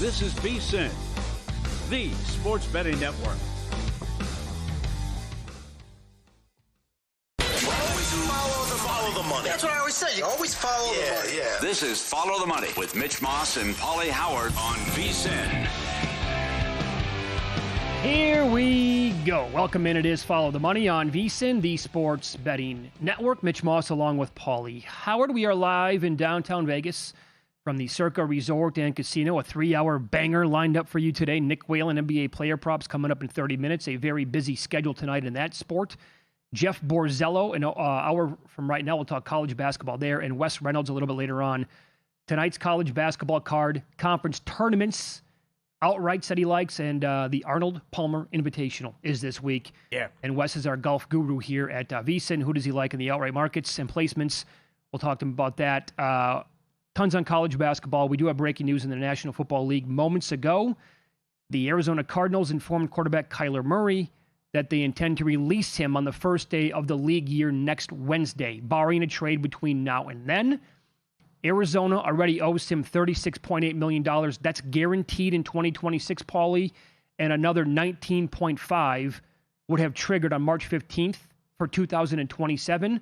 This is VSiN, the sports betting network. Follow the money. That's what I always say. You always follow the money. Yeah. This is Follow the Money with Mitch Moss and Paulie Howard on VSiN. Here we go. Welcome in. It is Follow the Money on VSiN, the sports betting network. Mitch Moss along with Paulie Howard. We are live in downtown Vegas from the Circa Resort and Casino. A 3-hour banger lined up for you today. Nick Whan, NBA player props coming up in 30 minutes. A very busy schedule tonight in that sport. Jeff Borzello, an hour from right now, we'll talk college basketball there, and Wes Reynolds a little bit later on. Tonight's college basketball card, conference tournaments, outrights that he likes, and the Arnold Palmer Invitational is this week. Yeah. And Wes is our golf guru here at VSiN. Who does he like in the outright markets and placements? We'll talk to him about that. Tons on college basketball. We do have breaking news in the National Football League moments ago. The Arizona Cardinals informed quarterback Kyler Murray that they intend to release him on the first day of the league year next Wednesday, barring a trade between now and then. Arizona already owes him $36.8 million. That's guaranteed in 2026, Paulie, and another $19.5 would have triggered on March 15th for 2027.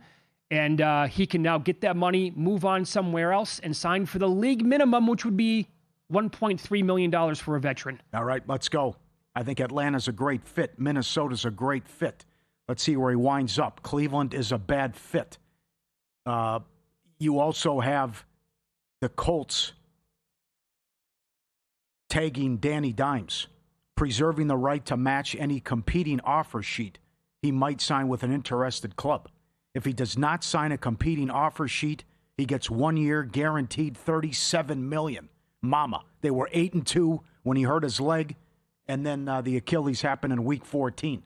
And he can now get that money, move on somewhere else, and sign for the league minimum, which would be $1.3 million for a veteran. All right, let's go. I think Atlanta's a great fit. Minnesota's a great fit. Let's see where he winds up. Cleveland is a bad fit. You also have the Colts tagging Danny Dimes, preserving the right to match any competing offer sheet he might sign with an interested club. If he does not sign a competing offer sheet, he gets 1 year guaranteed $37 million. Mama, they were 8-2 when he hurt his leg. And then the Achilles happened in week 14.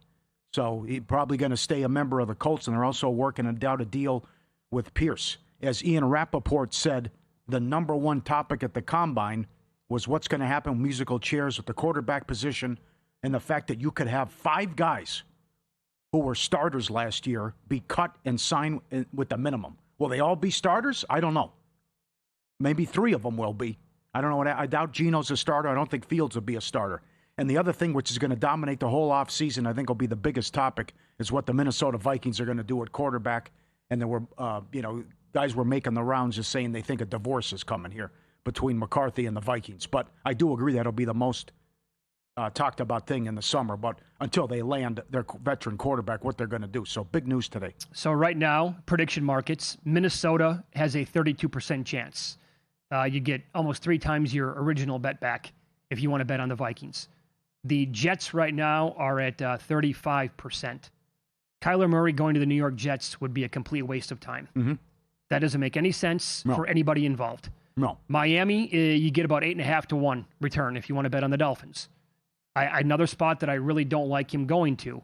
So he's probably going to stay a member of the Colts, and they're also working out a deal with Pierce. As Ian Rappaport said, the number one topic at the Combine was what's going to happen with musical chairs at the quarterback position and the fact that you could have 5 guys who were starters last year be cut and sign with the minimum. Will they all be starters? I don't know. Maybe 3 of them will be. I don't know. I doubt Geno's a starter. I don't think Fields will be a starter. And the other thing, which is going to dominate the whole offseason, I think will be the biggest topic, is what the Minnesota Vikings are going to do at quarterback. And there were, guys were making the rounds just saying they think a divorce is coming here between McCarthy and the Vikings. But I do agree that'll be the most talked about thing in the summer. But until they land their veteran quarterback, what they're going to do. So big news today. So right now, prediction markets, Minnesota has a 32% chance. You get almost 3 times your original bet back if you want to bet on the Vikings. The Jets right now are at 35%. Kyler Murray going to the New York Jets would be a complete waste of time. Mm-hmm. That doesn't make any sense for anybody involved. No. Miami, you get about 8.5 to 1 return if you want to bet on the Dolphins. Another spot that I really don't like him going to.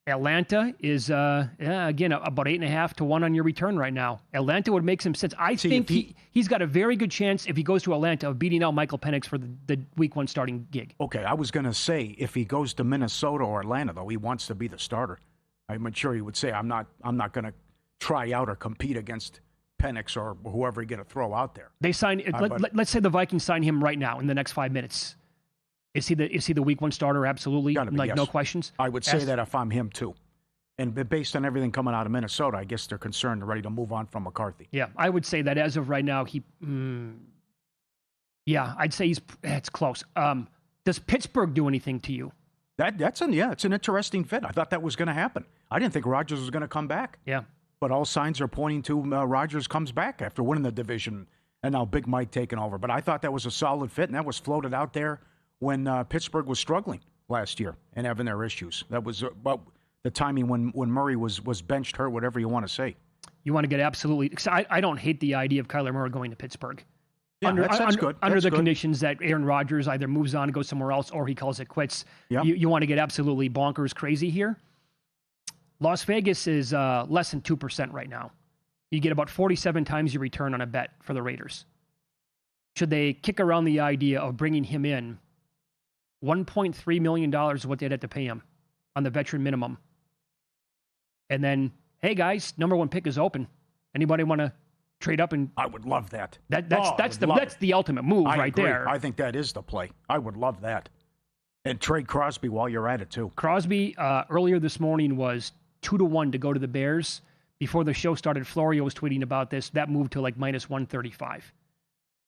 Atlanta is, again, about 8.5 to 1 on your return right now. Atlanta would make some sense. I think he's got a very good chance, if he goes to Atlanta, of beating out Michael Penix for the week 1 starting gig. Okay, I was going to say, if he goes to Minnesota or Atlanta, though, he wants to be the starter. I'm sure he would say, I'm not going to try out or compete against Penix or whoever you're going to throw out there. They sign. Let's say the Vikings sign him right now in the next 5 minutes. Is he the week 1 starter? Absolutely. Yes. No questions? I would say that if I'm him, too. And based on everything coming out of Minnesota, I guess they're concerned and ready to move on from McCarthy. Yeah, I would say that as of right now, I'd say it's close. Does Pittsburgh do anything to you? It's an interesting fit. I thought that was going to happen. I didn't think Rodgers was going to come back. Yeah. But all signs are pointing to Rodgers comes back after winning the division, and now Big Mike taking over. But I thought that was a solid fit, and that was floated out there when Pittsburgh was struggling last year and having their issues. That was about the timing when Murray was benched, hurt, whatever you want to say. You want to get absolutely – I don't hate the idea of Kyler Murray going to Pittsburgh. Yeah, that's good. Under the conditions that Aaron Rodgers either moves on and goes somewhere else or he calls it quits. Yep. You want to get absolutely bonkers crazy here. Las Vegas is less than 2% right now. You get about 47 times your return on a bet for the Raiders. Should they kick around the idea of bringing him in, $1.3 million is what they'd have to pay him on the veteran minimum. And then, hey guys, number 1 pick is open. Anybody want to Trade up and I would love that. That's the ultimate move I right agree. there. I think that is the play. I would love that. And trade Crosby while you're at it, too. Crosby, earlier this morning, was 2-1 to go to the Bears. Before the show started, Florio was tweeting about this. That moved to like minus 135.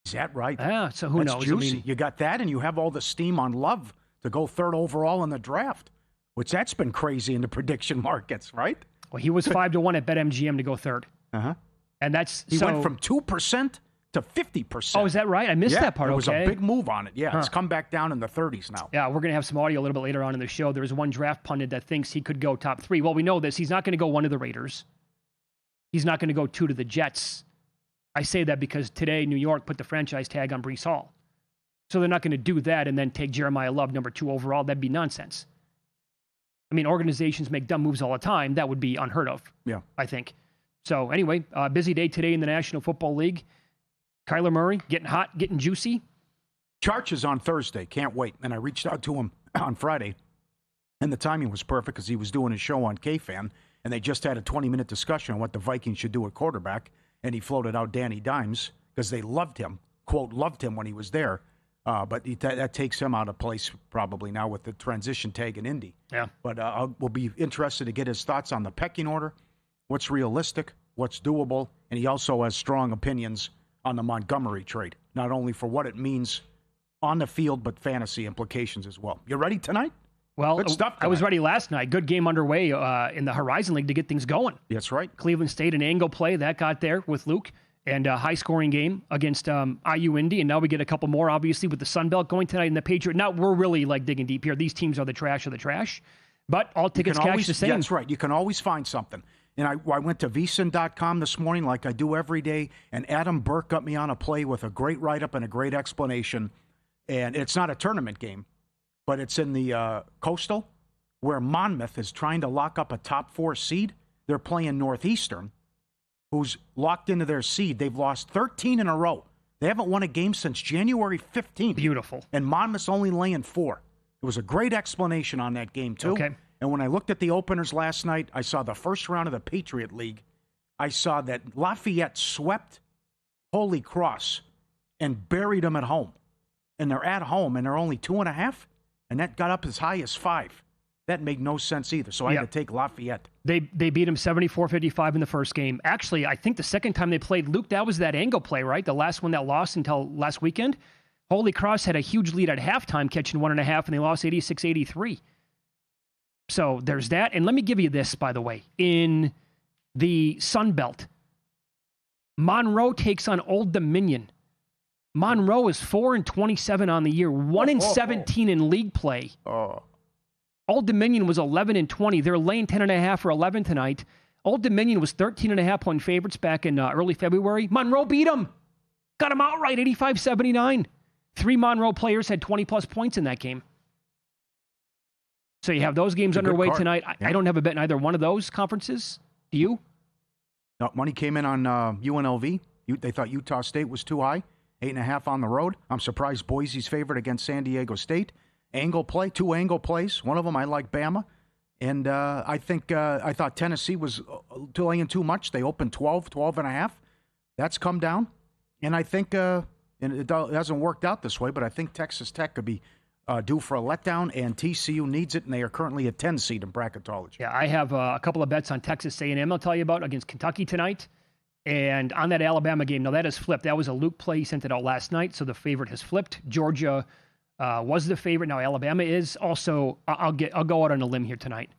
Is that right? Yeah, so who knows? That's juicy. You got that, and you have all the steam on Love to go third overall in the draft, which that's been crazy in the prediction markets, right? Well, he was 5-1 at BetMGM to go third. Uh-huh. And he went from 2% to 50%. Oh, is that right? I missed that part. It was a big move on it. Yeah, It's come back down in the 30s now. Yeah, we're going to have some audio a little bit later on in the show. There's one draft pundit that thinks he could go top 3. Well, we know this. He's not going to go 1 to the Raiders. He's not going to go 2 to the Jets. I say that because today New York put the franchise tag on Breece Hall. So they're not going to do that and then take Jeremiah Love number 2 overall. That'd be nonsense. I mean, organizations make dumb moves all the time. That would be unheard of, I think. So anyway, busy day today in the National Football League. Kyler Murray getting hot, getting juicy. Charch is on Thursday. Can't wait. And I reached out to him on Friday, and the timing was perfect because he was doing a show on KFan, and they just had a 20-minute discussion on what the Vikings should do at quarterback, and he floated out Danny Dimes because they loved him, quote, loved him when he was there. But that takes him out of place probably now with the transition tag in Indy. Yeah. But we'll be interested to get his thoughts on the pecking order, what's realistic, what's doable, and he also has strong opinions on the Montgomery trade, not only for what it means on the field, but fantasy implications as well. You ready tonight? Well, good stuff tonight. I was ready last night. Good game underway in the Horizon League to get things going. That's right. Cleveland State, an angle play, that got there with Luke, and a high-scoring game against IU Indy, and now we get a couple more, obviously, with the Sun Belt going tonight and the Patriot. Now, we're really, digging deep here. These teams are the trash of the trash, but all tickets cash the same. That's right. You can always find something. And I went to VSiN.com this morning like I do every day, and Adam Burke got me on a play with a great write-up and a great explanation. And it's not a tournament game, but it's in the Coastal, where Monmouth is trying to lock up a top 4 seed. They're playing Northeastern, who's locked into their seed. They've lost 13 in a row. They haven't won a game since January 15th. Beautiful. And Monmouth's only laying 4. It was a great explanation on that game, too. Okay. And when I looked at the openers last night, I saw the first round of the Patriot League. I saw that Lafayette swept Holy Cross and buried them at home. And they're at home, and they're only 2.5, and that got up as high as 5. That made no sense either, so I had to take Lafayette. They beat him 74-55 in the first game. Actually, I think the second time they played, Luke, that was that angle play, right? The last one that lost until last weekend. Holy Cross had a huge lead at halftime, catching 1.5, and they lost 86-83. So there's that. And let me give you this, by the way. In the Sun Belt, Monroe takes on Old Dominion. Monroe is 4-27 on the year, 1-17 in league play. Old Dominion was 11-20. They're laying 10.5 or 11 tonight. Old Dominion was 13.5 point favorites back in early February. Monroe beat them. Got them outright, 85-79. 3 Monroe players had 20-plus points in that game. So you have those games underway tonight. I don't have a bet in either one of those conferences. Do you? No, money came in on UNLV. They thought Utah State was too high. 8.5 on the road. I'm surprised Boise's favorite against San Diego State. Angle play, 2 angle plays. One of them I like Bama. And I thought Tennessee was laying too much. They opened 12.5. That's come down. And I think, and it hasn't worked out this way, but I think Texas Tech could be due for a letdown, and TCU needs it, and they are currently a 10 seed in bracketology. Yeah, I have a couple of bets on Texas A&M I'll tell you about against Kentucky tonight. And on that Alabama game, now that has flipped. That was a Luke play. He sent it out last night, so the favorite has flipped. Georgia was the favorite. Now Alabama is. Also, I'll go out on a limb here tonight.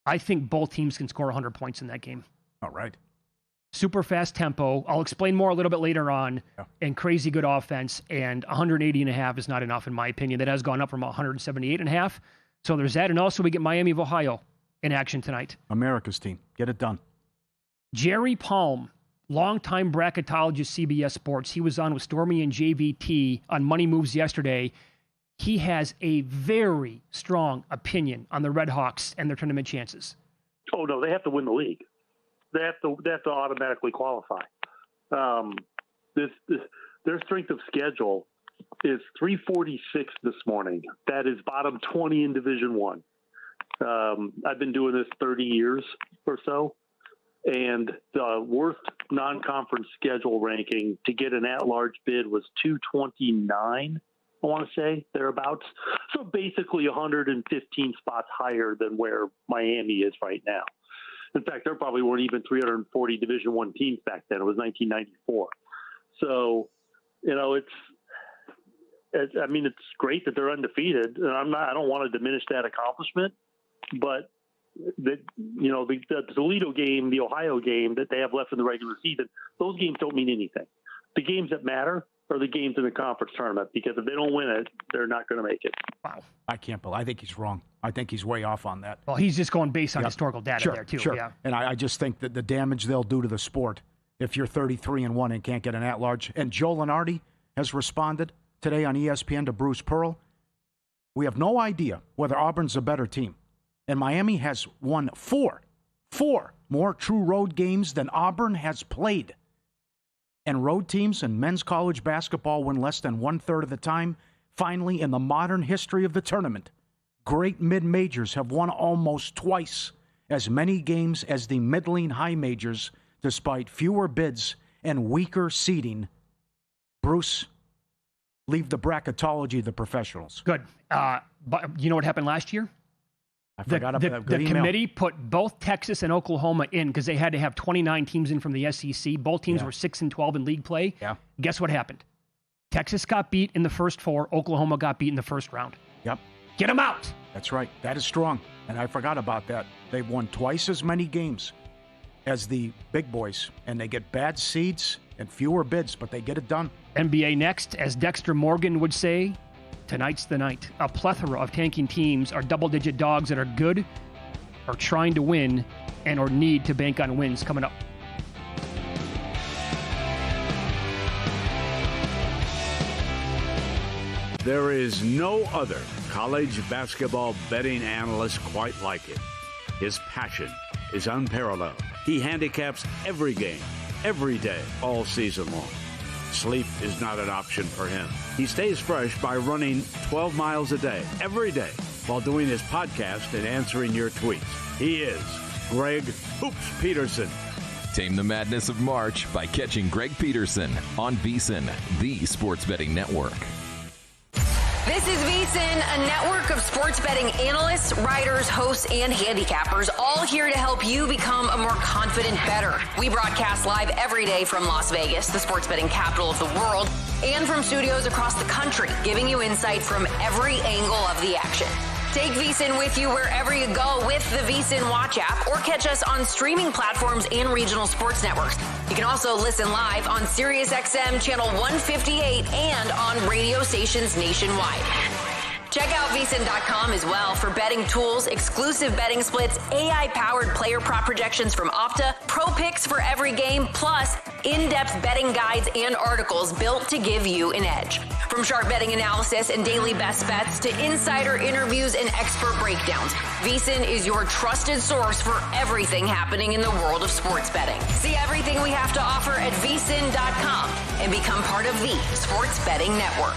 I think both teams can score 100 points in that game. All right. Super fast tempo. I'll explain more a little bit later on. Yeah. And crazy good offense. And 180.5 is not enough, in my opinion. That has gone up from 178.5. So there's that. And also we get Miami of Ohio in action tonight. America's team. Get it done. Jerry Palm, longtime bracketologist, CBS Sports. He was on with Stormy and JVT on Money Moves yesterday. He has a very strong opinion on the Red Hawks and their tournament chances. Oh, no, they have to win the league. They have to automatically qualify. Their strength of schedule is 346 this morning. That is bottom 20 in Division I. I've been doing this 30 years or so, and the worst non-conference schedule ranking to get an at-large bid was 229, I want to say, thereabouts. So basically 115 spots higher than where Miami is right now. In fact, there probably weren't even 340 Division I teams back then. It was 1994. So, it's great that they're undefeated. And I don't want to diminish that accomplishment, but the Toledo game, the Ohio game that they have left in the regular season, those games don't mean anything. The games that matter are the games in the conference tournament, because if they don't win it, they're not going to make it. Wow. I can't believe. I think he's wrong. I think he's way off on that. Well, he's just going based on historical data sure, there, too. Sure. Yeah. And I just think that the damage they'll do to the sport if you're 33-1 and can't get an at-large. And Joe Lunardi has responded today on ESPN to Bruce Pearl. We have no idea whether Auburn's a better team. And Miami has won four more true road games than Auburn has played. And road teams in men's college basketball win less than 1/3 of the time. Finally, in the modern history of the tournament, great mid-majors have won almost twice as many games as the middling high majors, despite fewer bids and weaker seeding. Bruce, leave the bracketology to the professionals. Good. But you know what happened last year? I forgot about the committee put both Texas and Oklahoma in because they had to have 29 teams in from the SEC. Both teams were 6-12 in league play. Yeah. Guess what happened? Texas got beat in the first 4. Oklahoma got beat in the first round. Yep. Get them out. That's right. That is strong. And I forgot about that. They've won twice as many games as the big boys, and they get bad seeds and fewer bids, but they get it done. NBA next, as Dexter Morgan would say, tonight's the night. A plethora of tanking teams are double-digit dogs that are good, are trying to win, and or need to bank on wins coming up. There is no other college basketball betting analyst quite like it. His passion is unparalleled. He handicaps every game, every day, all season long. Sleep is not an option for him. He stays fresh by running 12 miles a day, every day, while doing his podcast and answering your tweets. He is Greg Hoops Peterson. Tame the madness of March by catching Greg Peterson on VSiN, the sports betting network. This is VSiN, a network of sports betting analysts, writers, hosts, and handicappers, all here to help you become a more confident bettor. We broadcast live every day from Las Vegas, the sports betting capital of the world, and from studios across the country, giving you insight from every angle of the action. Take VSiN with you wherever you go with the VSiN Watch app, or catch us on streaming platforms and regional sports networks. You can also listen live on SiriusXM Channel 158 and on radio stations nationwide. Check out VSiN.com as well for betting tools, exclusive betting splits, AI-powered player prop projections from Opta, pro picks for every game, plus in-depth betting guides and articles built to give you an edge. From sharp betting analysis and daily best bets to insider interviews and expert breakdowns, VSiN is your trusted source for everything happening in the world of sports betting. See everything we have to offer at VSiN.com and become part of the Sports Betting Network.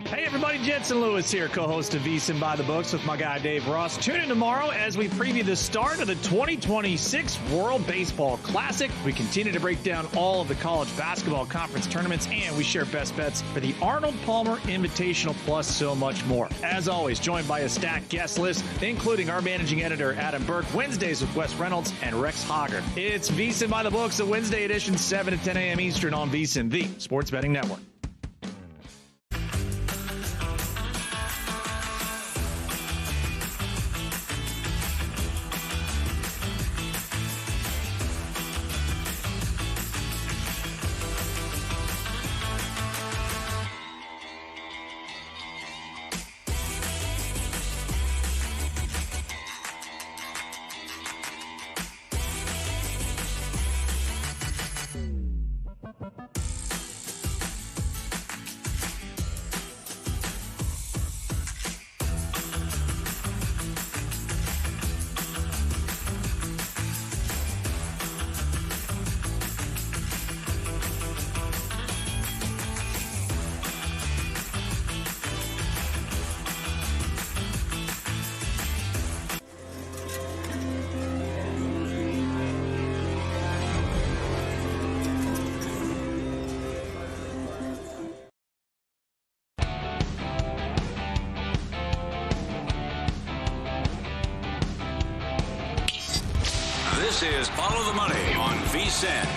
Hey everybody, Jensen Lewis here, co-host of VSiN by the Books with my guy Dave Ross. Tune in tomorrow as we preview the start of the 2026 World Baseball Classic. We continue to break down all of the college basketball conference tournaments, and we share best bets for the Arnold Palmer Invitational, plus so much more. As always, joined by a stacked guest list, including our managing editor Adam Burke, Wednesdays with Wes Reynolds and Rex Hogger. It's VSiN by the Books, a Wednesday edition, 7 to 10 a.m. Eastern on VSiN, the Sports Betting Network. is Follow the Money on VSiN.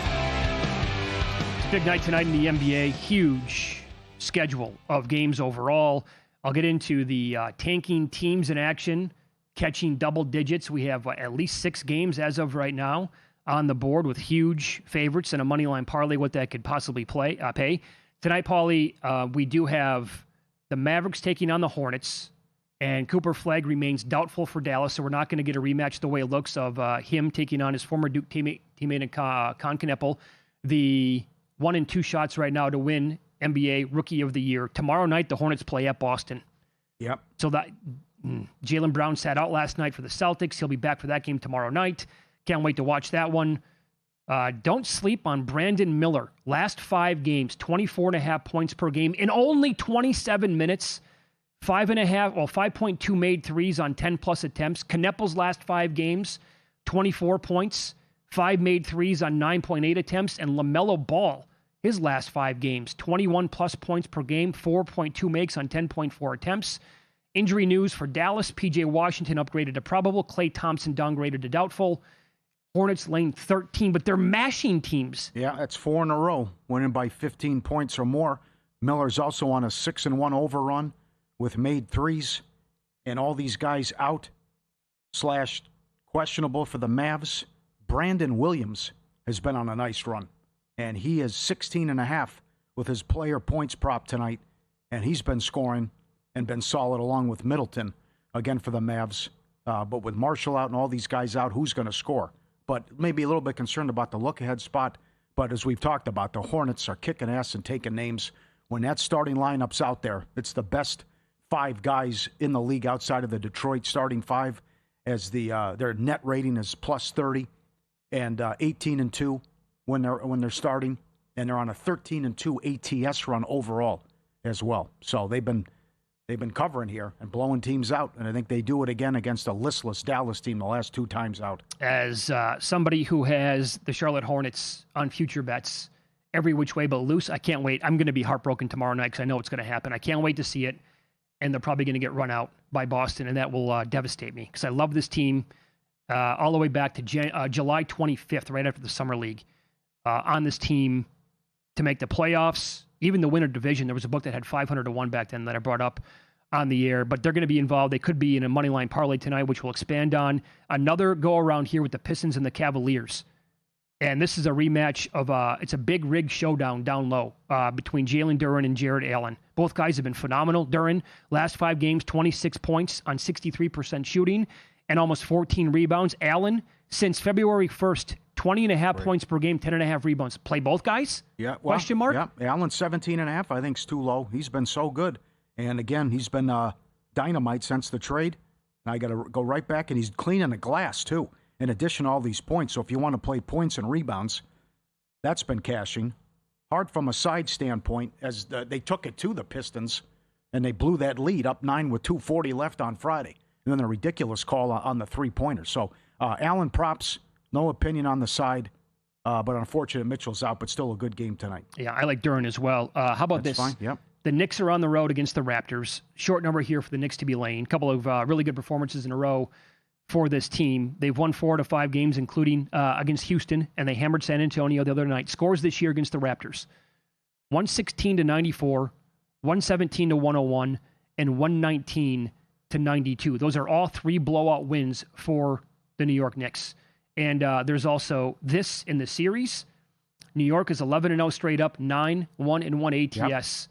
Big night tonight in the NBA. Huge schedule of games overall. I'll get into the tanking teams in action, catching double digits. We have at least 6 games as of right now on the board with huge favorites and a money line parlay, what that could possibly pay. Tonight, Paulie, we do have the Mavericks taking on the Hornets, and Cooper Flagg remains doubtful for Dallas, so we're not going to get a rematch the way it looks of him taking on his former Duke teammate in Con Kneppel. The 1 and 2 shots right now to win NBA Rookie of the Year. Tomorrow night, the Hornets play at Boston. Yep. So that Jaylen Brown sat out last night for the Celtics. He'll be back for that game tomorrow night. Can't wait to watch that one. Don't sleep on Brandon Miller. Last 5 games, 24.5 points per game in only 27 minutes. 5.2 made threes on 10-plus attempts. Kneppel's last 5 games, 24 points, 5 made threes on 9.8 attempts. And LaMelo Ball, his last 5 games, 21-plus points per game, 4.2 makes on 10.4 attempts. Injury news for Dallas. P.J. Washington upgraded to probable. Klay Thompson downgraded to doubtful. Hornets lane 13, but they're mashing teams. Yeah, that's 4 in a row, winning by 15 points or more. Miller's also on a 6-1 overrun with made threes, and all these guys out / questionable for the Mavs. Brandon Williams has been on a nice run, and he is 16.5 with his player points prop tonight, and he's been scoring and been solid along with Middleton, again for the Mavs. But with Marshall out and all these guys out, who's going to score? But maybe a little bit concerned about the look-ahead spot. But as we've talked about, the Hornets are kicking ass and taking names. When that starting lineup's out there, it's the best 5 guys in the league outside of the Detroit starting 5, as their net rating is plus 30 and 18-2 when they're starting, and they're on a 13-2 ATS run overall as well. So they've been covering here and blowing teams out, and I think they do it again against a listless Dallas team the last 2 times out. As somebody who has the Charlotte Hornets on future bets every which way but loose, I can't wait. I'm going to be heartbroken tomorrow night because I know it's going to happen. I can't wait to see it, and they're probably going to get run out by Boston, and that will devastate me because I love this team all the way back to July 25th, right after the Summer League, on this team to make the playoffs. Even the winner division, there was a book that had 500-1 back then that I brought up on the air, but they're going to be involved. They could be in a money line parlay tonight, which we'll expand on. Another go around here with the Pistons and the Cavaliers. And this is a rematch of it's a big rig showdown down low between Jalen Duren and Jared Allen. Both guys have been phenomenal. Duren, last 5 games, 26 points on 63% shooting and almost 14 rebounds. Allen, since February 1st, 20.5 points per game, 10.5 rebounds. Play both guys? Yeah. Well, question mark? Yeah. Allen 17.5, I think, is too low. He's been so good. And again, he's been dynamite since the trade. And I got to go right back, and he's cleaning the glass, too, in addition to all these points. So if you want to play points and rebounds, that's been cashing. Hard from a side standpoint, as they took it to the Pistons, and they blew that lead up 9 with 2:40 left on Friday. And then a ridiculous call on the three-pointer. So Allen props, no opinion on the side, but unfortunate Mitchell's out, but still a good game tonight. Yeah, I like Duren as well. How about That's this? Fine. Yep. The Knicks are on the road against the Raptors. Short number here for the Knicks to be laying. A couple of really good performances in a row for this team. They've won 4 out of 5 games, including against Houston, and they hammered San Antonio the other night. Scores this year against the Raptors: 116-94, 117-101, and 119-92. Those are all 3 blowout wins for the New York Knicks. And there's also this in the series. New York is 11-0 straight up, 9-1-1 ATS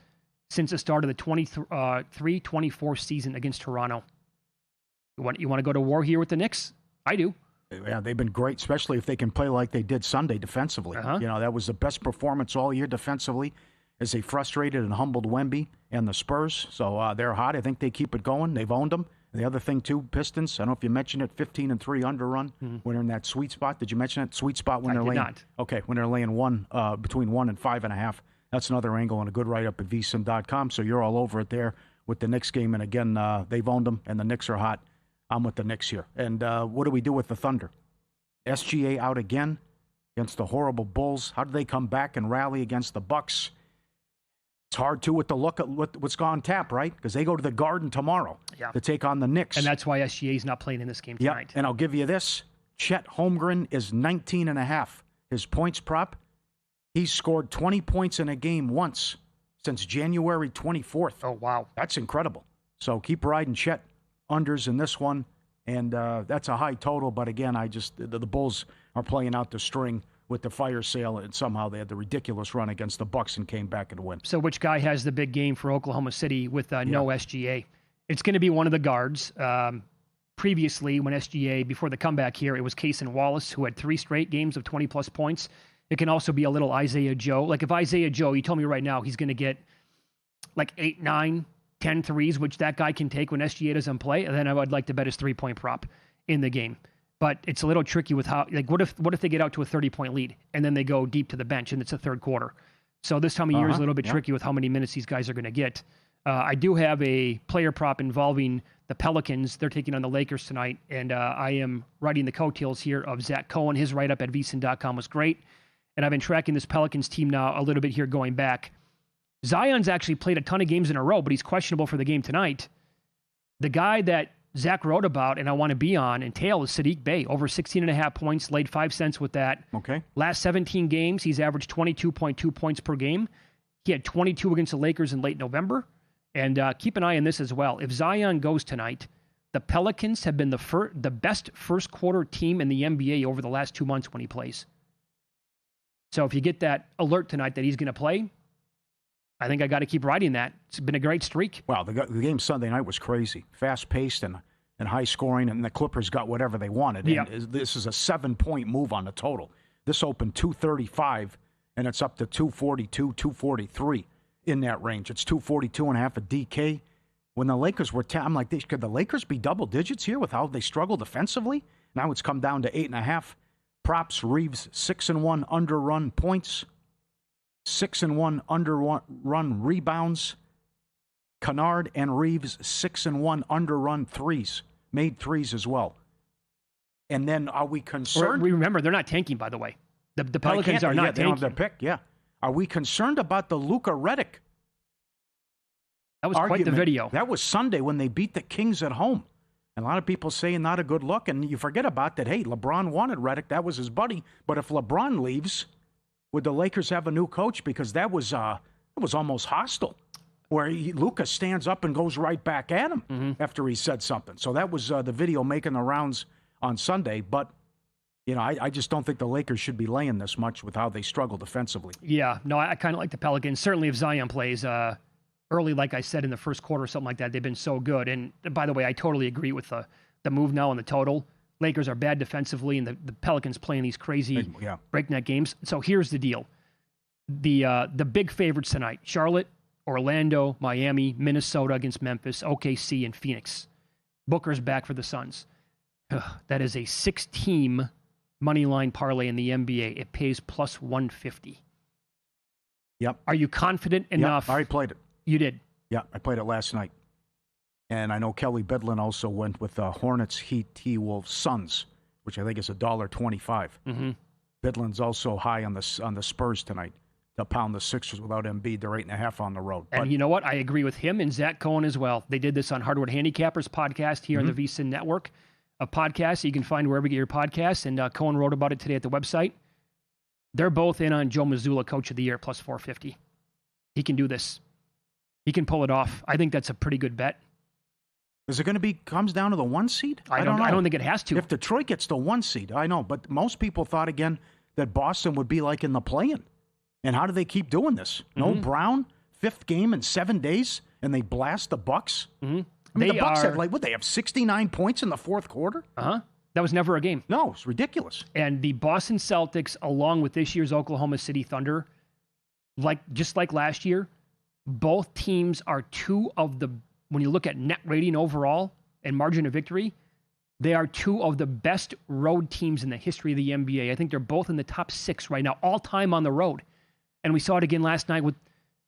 since the start of the 23-24 season against Toronto. You want to go to war here with the Knicks? I do. Yeah, they've been great, especially if they can play like they did Sunday defensively. You know, that was the best performance all year defensively as they frustrated and humbled Wemby and the Spurs. So they're hot. I think they keep it going. They've owned them. And the other thing, too, Pistons, I don't know if you mentioned it, 15-3 underrun when they're in that sweet spot. Did you mention that sweet spot when they're laying? Not. Okay, when they're laying between 1 and 5.5. That's another angle and a good write-up at vsin.com. So you're all over it there with the Knicks game. And again, they've owned them, and the Knicks are hot. I'm with the Knicks here. And what do we do with the Thunder? SGA out again against the horrible Bulls. How do they come back and rally against the Bucks? It's hard, too, with the look at what's gone tap, right? Because they go to the Garden tomorrow to take on the Knicks. And that's why SGA is not playing in this game tonight. And I'll give you this. Chet Holmgren is 19.5. His points prop, he's scored 20 points in a game once since January 24th. Oh, wow. That's incredible. So keep riding Chet unders in this one. And that's a high total. But again, the Bulls are playing out the string with the fire sale, and somehow they had the ridiculous run against the Bucks and came back and win. So which guy has the big game for Oklahoma City with no SGA? It's going to be one of the guards. Previously, when SGA, before the comeback here, it was Case and Wallace, who had 3 straight games of 20-plus points. It can also be a little Isaiah Joe. Like if Isaiah Joe, you told me right now he's going to get like 8, 9, 10 threes, which that guy can take when SGA doesn't play, and then I would like to bet his 3-point prop in the game. But it's a little tricky with how, like, what if they get out to a 30-point lead and then they go deep to the bench and it's a third quarter? So this time of year is a little bit tricky with how many minutes these guys are going to get. I do have a player prop involving the Pelicans. They're taking on the Lakers tonight, and I am riding the coattails here of Zach Cohen. His write-up at VSiN.com was great, and I've been tracking this Pelicans team now a little bit here going back. Zion's actually played a ton of games in a row, but he's questionable for the game tonight. The guy that Zach wrote about and I want to be on and tail is Sadiq Bey, over 16.5 points, laid 5 cents with that. Okay. Last 17 games, he's averaged 22.2 points per game. He had 22 against the Lakers in late November. And keep an eye on this as well. If Zion goes tonight, the Pelicans have been the best first quarter team in the NBA over the last 2 months when he plays. So if you get that alert tonight that he's going to play, I think I got to keep riding that. It's been a great streak. Wow, the game Sunday night was crazy. Fast-paced and high scoring, and the Clippers got whatever they wanted. Yeah. And this is a 7-point move on the total. This opened 235, and it's up to 242, 243 in that range. It's 242.5 a DK. When the Lakers were I'm like, could the Lakers be double digits here with how they struggle defensively? Now it's come down to 8.5. Props, Reeves, 6-1 underrun points. 6-1 underrun rebounds. Kennard and Reeves, 6-1 underrun threes. Made threes as well. And then are we concerned? We remember, they're not tanking, by the way. The Pelicans are not tanking. They don't have their pick, yeah. Are we concerned about the Luka Reddick That was quite the video. That was Sunday when they beat the Kings at home. And a lot of people saying not a good look. And you forget about that, hey, LeBron wanted Reddick. That was his buddy. But if LeBron leaves, would the Lakers have a new coach? Because that was almost hostile, where Luka stands up and goes right back at him after he said something. So that was the video making the rounds on Sunday. But, you know, I just don't think the Lakers should be laying this much with how they struggle defensively. Yeah, no, I kind of like the Pelicans. Certainly if Zion plays early, like I said, in the first quarter or something like that, they've been so good. And by the way, I totally agree with the move now on the total. Lakers are bad defensively, and the Pelicans playing these crazy breakneck games. So here's the deal. The big favorites tonight, Charlotte, Orlando, Miami, Minnesota against Memphis, OKC, and Phoenix. Booker's back for the Suns. That is a 6-team money line parlay in the NBA. It pays plus 150. Yep. Are you confident enough? I already played it. You did? Yeah, I played it last night. And I know Kelly Bedlin also went with Hornets, Heat, T-Wolves, Suns, which I think is $1.25. Mm-hmm. Bedlin's also high on the Spurs tonight to pound the Sixers without Embiid. They're 8.5 on the road. And you know what? I agree with him and Zach Cohen as well. They did this on Hardwood Handicappers podcast here on the VSiN network, a podcast that you can find wherever you get your podcasts. And Cohen wrote about it today at the website. They're both in on Joe Mazzulla, Coach of the Year, plus 450. He can do this. He can pull it off. I think that's a pretty good bet. Is it going to be comes down to the 1 seed? I don't know. I don't think it has to. If Detroit gets the 1 seed, I know. But most people thought, again, that Boston would be like in the play-in. And how do they keep doing this? No Brown, 5th game in 7 days, and they blast the Bucks? Mm-hmm. I mean, the Bucks had, they have 69 points in the fourth quarter? Uh-huh. That was never a game. No, it's ridiculous. And the Boston Celtics, along with this year's Oklahoma City Thunder, just like last year, both teams are two of the, when you look at net rating overall and margin of victory, they are two of the best road teams in the history of the NBA. I think they're both in the top 6 right now, all time on the road. And we saw it again last night with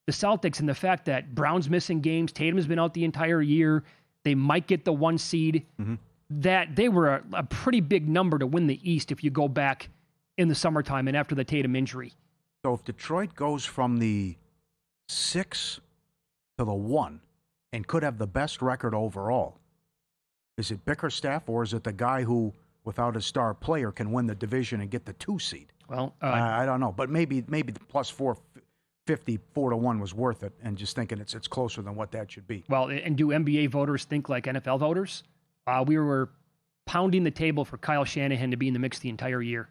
the Celtics and the fact that Brown's missing games. Tatum has been out the entire year. They might get the 1 seed. Mm-hmm. That they were a pretty big number to win the East if you go back in the summertime and after the Tatum injury. So if Detroit goes from the 6 to the 1 and could have the best record overall, is it Bickerstaff or is it the guy who without a star player can win the division and get the 2 seed. Well, I don't know, but maybe the plus 450 4-1 was worth it, and just thinking it's closer than what that should be. Well, and do NBA voters think like NFL voters? We were pounding the table for Kyle Shanahan to be in the mix the entire year,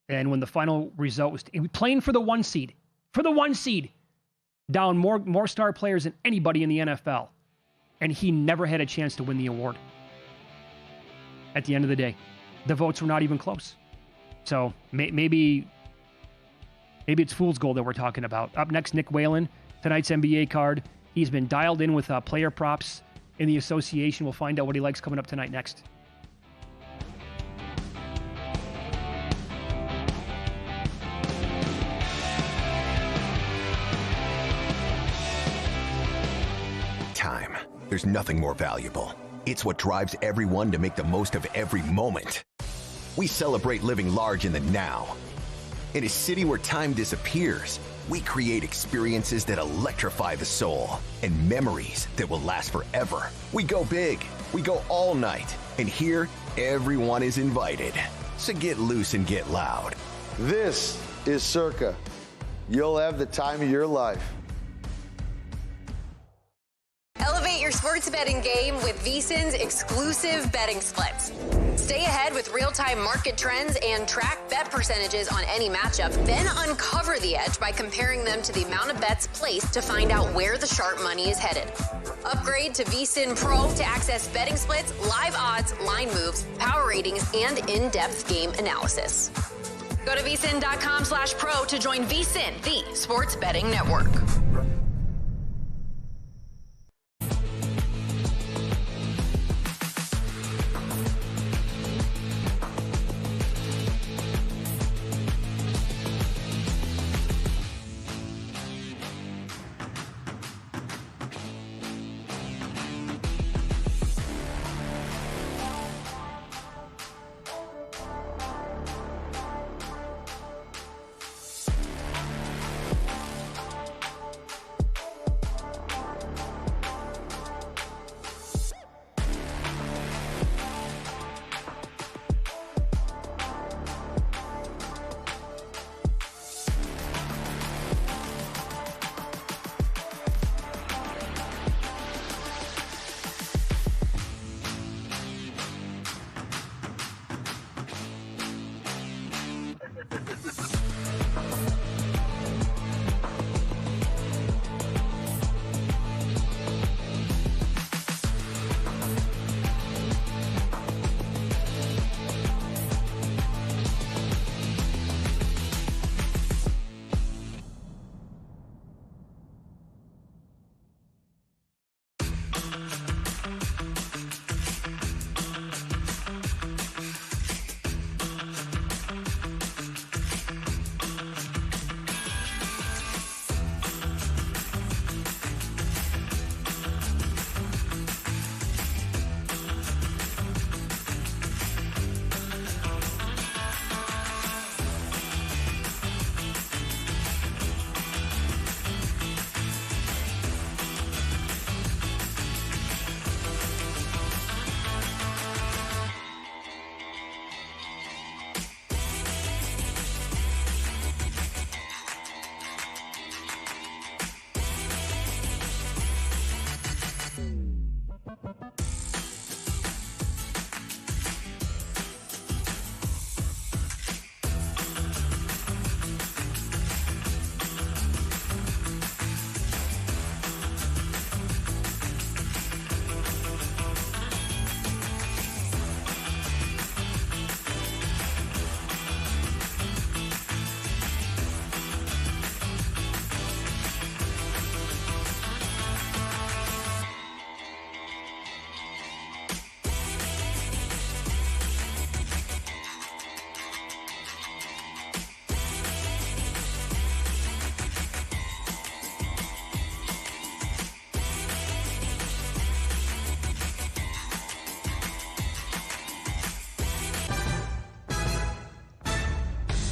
and when the final result was playing for the 1 seed, down more star players than anybody in the NFL, and he never had a chance to win the award. At the end of the day, the votes were not even close. So maybe it's fool's gold that we're talking about. Up next, Nick Whan, tonight's NBA card. He's been dialed in with player props in the association. We'll find out what he likes coming up tonight next. Time. There's nothing more valuable. It's what drives everyone to make the most of every moment. We celebrate living large in the now. In a city where time disappears, we create experiences that electrify the soul and memories that will last forever. We go big, we go all night, and here, everyone is invited. So get loose and get loud. This is Circa. You'll have the time of your life. Elevate your sports betting game with VSiN's exclusive betting splits. Stay ahead with real-time market trends and track bet percentages on any matchup. Then uncover the edge by comparing them to the amount of bets placed to find out where the sharp money is headed. Upgrade to VSiN Pro to access betting splits, live odds, line moves, power ratings, and in-depth game analysis. Go to vsin.com/pro to join VSiN, the sports betting network.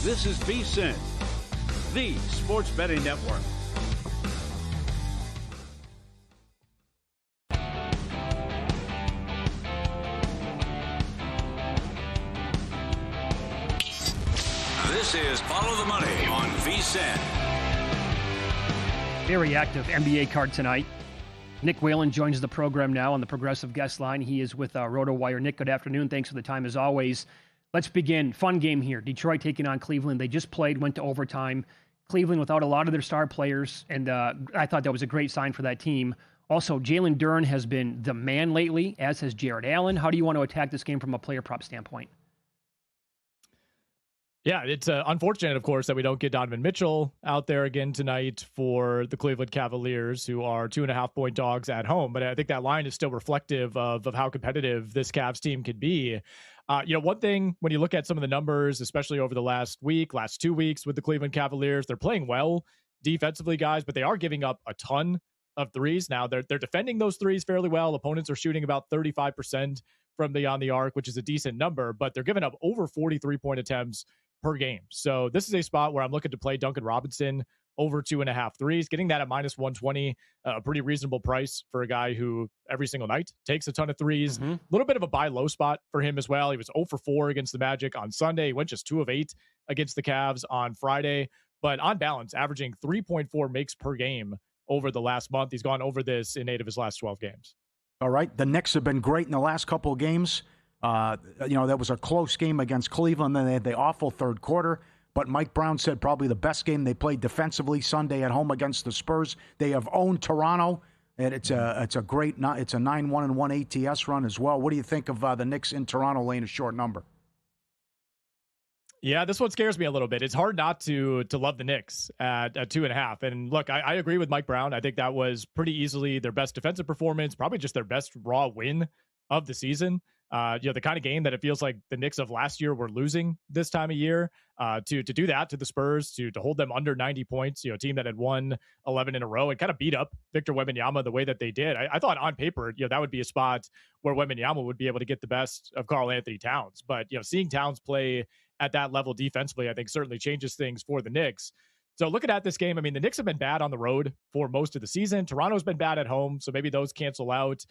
This is VSiN, the sports betting network. This is Follow the Money on VSiN. Very active NBA card tonight. Nick Whan joins the program now on the Progressive Guest Line. He is with RotoWire. Nick, good afternoon. Thanks for the time as always. Let's begin. Fun game here. Detroit taking on Cleveland. They just played, went to overtime. Cleveland without a lot of their star players, and I thought that was a great sign for that team. Also, Jalen Duren has been the man lately, as has Jared Allen. How do you want to attack this game from a player prop standpoint? Yeah, it's unfortunate, of course, that we don't get Donovan Mitchell out there again tonight for the Cleveland Cavaliers, who are 2.5-point dogs at home. But I think that line is still reflective of how competitive this Cavs team could be. One thing, when you look at some of the numbers, especially over the last 2 weeks with the Cleveland Cavaliers, they're playing well defensively, guys, but they are giving up a ton of threes. Now they're defending those threes fairly well. Opponents are shooting about 35% from beyond the arc, which is a decent number, but they're giving up over 43-point attempts per game. So this is a spot where I'm looking to play Duncan Robinson over 2.5 threes, getting that at minus 120, a pretty reasonable price for a guy who every single night takes a ton of threes. A little bit of a buy low spot for him as well. He was 0 for 4 against the Magic on Sunday. He went just 2 of 8 against the Cavs on Friday, but on balance, averaging 3.4 makes per game over the last month. He's gone over this in 8 of his last 12 games. All right. The Knicks have been great in the last couple of games. That was a close game against Cleveland. Then they had the awful third quarter. But Mike Brown said probably the best game they played defensively Sunday at home against the Spurs. They have owned Toronto, and it's a 9-1-1 ATS run as well. What do you think of the Knicks in Toronto laying a short number? Yeah, this one scares me a little bit. It's hard not to love the Knicks at 2.5. And look, I agree with Mike Brown. I think that was pretty easily their best defensive performance, probably just their best raw win of the season. The kind of game that it feels like the Knicks of last year were losing this time of year. To do that to the Spurs, to hold them under 90 points, a team that had won 11 in a row and kind of beat up Victor Wembanyama the way that they did. I thought on paper, that would be a spot where Wembanyama would be able to get the best of Karl Anthony Towns. But, seeing Towns play at that level defensively, I think certainly changes things for the Knicks. So looking at this game, I mean, the Knicks have been bad on the road for most of the season. Toronto's been bad at home, so maybe those cancel out.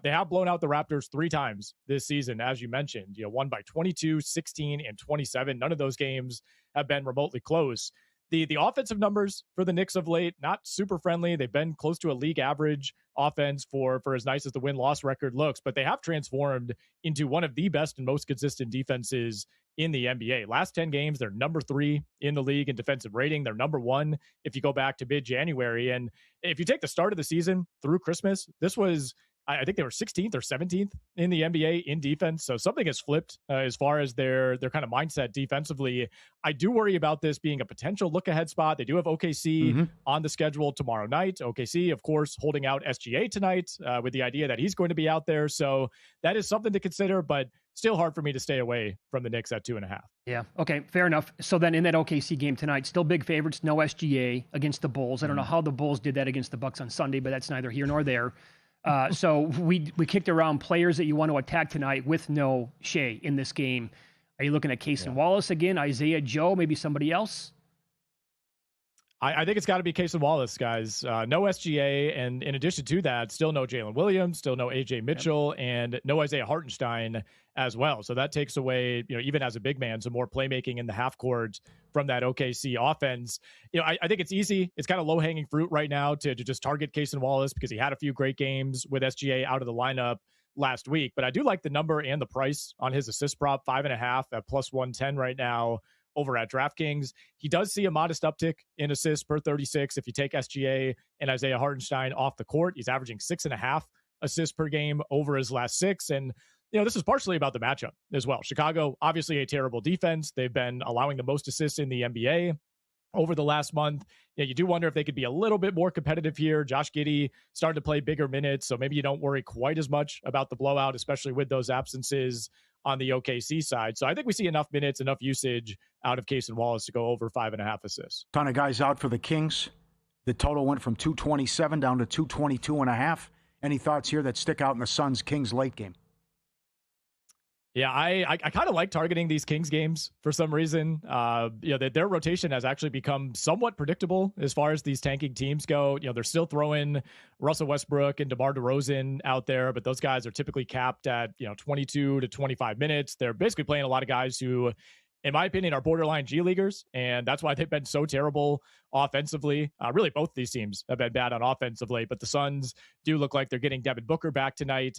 They have blown out the Raptors 3 times this season, as you mentioned. Won by 22, 16, and 27. None of those games have been remotely close. The offensive numbers for the Knicks of late, not super friendly. They've been close to a league average offense for as nice as the win-loss record looks, but they have transformed into one of the best and most consistent defenses in the NBA. Last 10 games, they're number 3 in the league in defensive rating. They're number 1 if you go back to mid-January. And if you take the start of the season through Christmas, this was, I think they were 16th or 17th in the NBA in defense. So something has flipped as far as their kind of mindset defensively. I do worry about this being a potential look-ahead spot. They do have OKC on the schedule tomorrow night. OKC, of course, holding out SGA tonight with the idea that he's going to be out there. So that is something to consider, but still hard for me to stay away from the Knicks at 2.5. Yeah. Okay. Fair enough. So then in that OKC game tonight, still big favorites, no SGA against the Bulls. I don't know how the Bulls did that against the Bucks on Sunday, but that's neither here nor there. So we kicked around players that you want to attack tonight with no Shea in this game. Are you looking at Case and Wallace again, Isaiah Joe, maybe somebody else? I think it's got to be Case and Wallace, guys. No SGA, and in addition to that, still no Jalen Williams, still no AJ Mitchell, and no Isaiah Hartenstein as well. So that takes away, even as a big man, some more playmaking in the half court from that OKC offense. I think it's easy. It's kind of low hanging fruit right now to just target Case and Wallace because he had a few great games with SGA out of the lineup last week. But I do like the number and the price on his assist prop, 5.5 at plus 110 right now over at DraftKings. He does see a modest uptick in assists per 36 if you take SGA and Isaiah Hartenstein off the court. He's averaging 6.5 assists per game over his last 6. And, this is partially about the matchup as well. Chicago, obviously a terrible defense. They've been allowing the most assists in the NBA over the last month. You do wonder if they could be a little bit more competitive here. Josh Giddey started to play bigger minutes, so maybe you don't worry quite as much about the blowout, especially with those absences on the OKC side. So I think we see enough minutes, enough usage out of Case and Wallace to go over 5.5 assists. Ton of guys out for the Kings. The total went from 227 down to 222.5. Any thoughts here that stick out in the Suns-Kings late game? Yeah, I kind of like targeting these Kings games for some reason. Their rotation has actually become somewhat predictable as far as these tanking teams go. They're still throwing Russell Westbrook and DeMar DeRozan out there, but those guys are typically capped at 22 to 25 minutes. They're basically playing a lot of guys who in my opinion, are borderline G Leaguers, and that's why they've been so terrible offensively. Really, both of these teams have been bad on offensively, but the Suns do look like they're getting Devin Booker back tonight.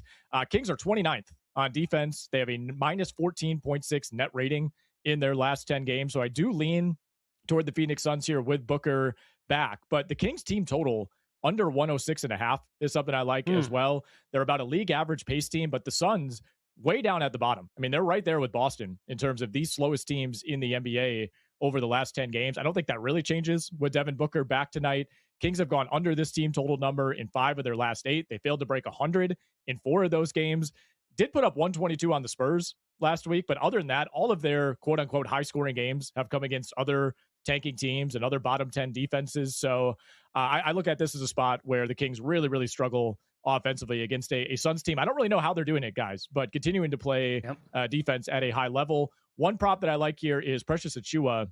Kings are 29th on defense. They have a minus 14.6 net rating in their last 10 games, so I do lean toward the Phoenix Suns here with Booker back, but the Kings team total under 106.5 is something I like as well. They're about a league average pace team, but the Suns way down at the bottom. I mean, they're right there with Boston in terms of the slowest teams in the NBA over the last 10 games. I don't think that really changes with Devin Booker back tonight. Kings have gone under this team total number in 5 of their last 8. They failed to break 100 in 4 of those games. Did put up 122 on the Spurs last week, but other than that, all of their quote-unquote high-scoring games have come against other tanking teams and other bottom 10 defenses. So I look at this as a spot where the Kings really, really struggle offensively against a Suns team. I don't really know how they're doing it, guys, but continuing to play defense at a high level. One prop that I like here is Precious Achiuwa